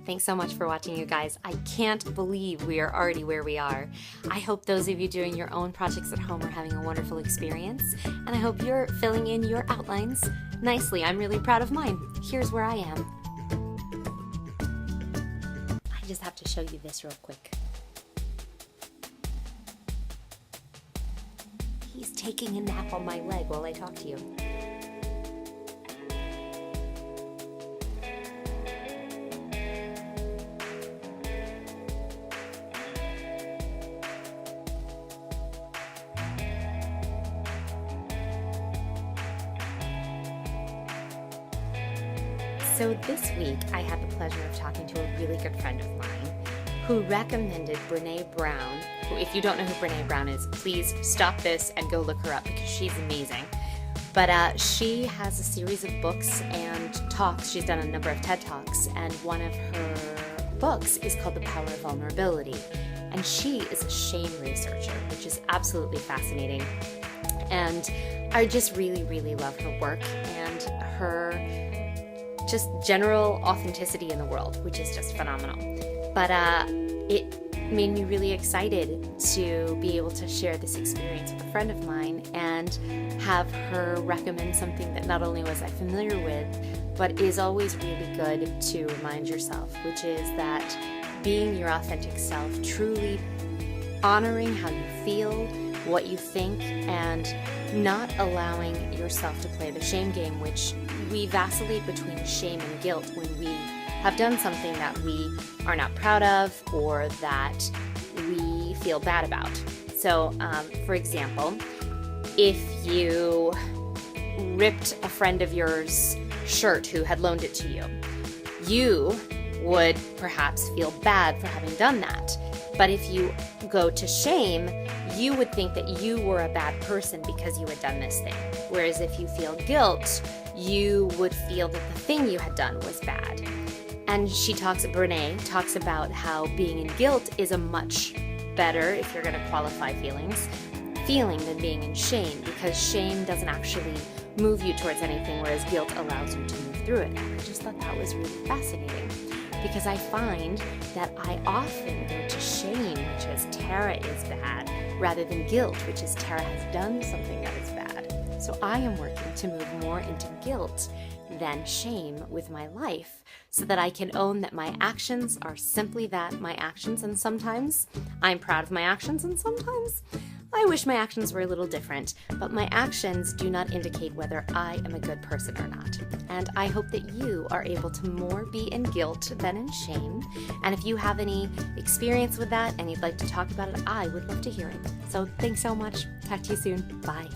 Thanks so much for watching, you guys. I can't believe we are already where we are. I hope those of you doing your own projects at home are having a wonderful experience, and I hope you're filling in your outlines nicely. I'm really proud of mine. Here's where I am. I just have to show you this real quick. He's taking a nap on my leg while I talk to you. So this week, I had the pleasure of talking to a really good friend of mine who recommended Brené Brown, who, if you don't know who Brené Brown is, please stop this and go look her up because she's amazing. But she has a series of books and talks. She's done a number of TED Talks, and one of her books is called The Power of Vulnerability. And she is a shame researcher, which is absolutely fascinating. And I just really, really love her work and her just general authenticity in the world, which is just phenomenal. But it made me really excited to be able to share this experience with a friend of mine and have her recommend something that not only was I familiar with, but is always really good to remind yourself, which is that being your authentic self, truly honoring how you feel, what you think, and not allowing yourself to play the shame game, which we vacillate between shame and guilt when we have done something that we are not proud of or that we feel bad about. So, for example, if you ripped a friend of yours shirt who had loaned it to you, you would perhaps feel bad for having done that. But if you go to shame, you would think that you were a bad person because you had done this thing. Whereas if you feel guilt, you would feel that the thing you had done was bad. And Brené talks about how being in guilt is a much better, if you're going to qualify feeling than being in shame, because shame doesn't actually move you towards anything, whereas guilt allows you to move through it. And I just thought that was really fascinating, because I find that I often go to shame, which is Tara is bad, rather than guilt, which is Tara has done something that is bad. So I am working to move more into guilt than shame with my life, so that I can own that my actions are simply that, my actions, and sometimes I'm proud of my actions, and sometimes I wish my actions were a little different, but my actions do not indicate whether I am a good person or not. And I hope that you are able to more be in guilt than in shame. And if you have any experience with that and you'd like to talk about it, I would love to hear it. So thanks so much. Talk to you soon. Bye.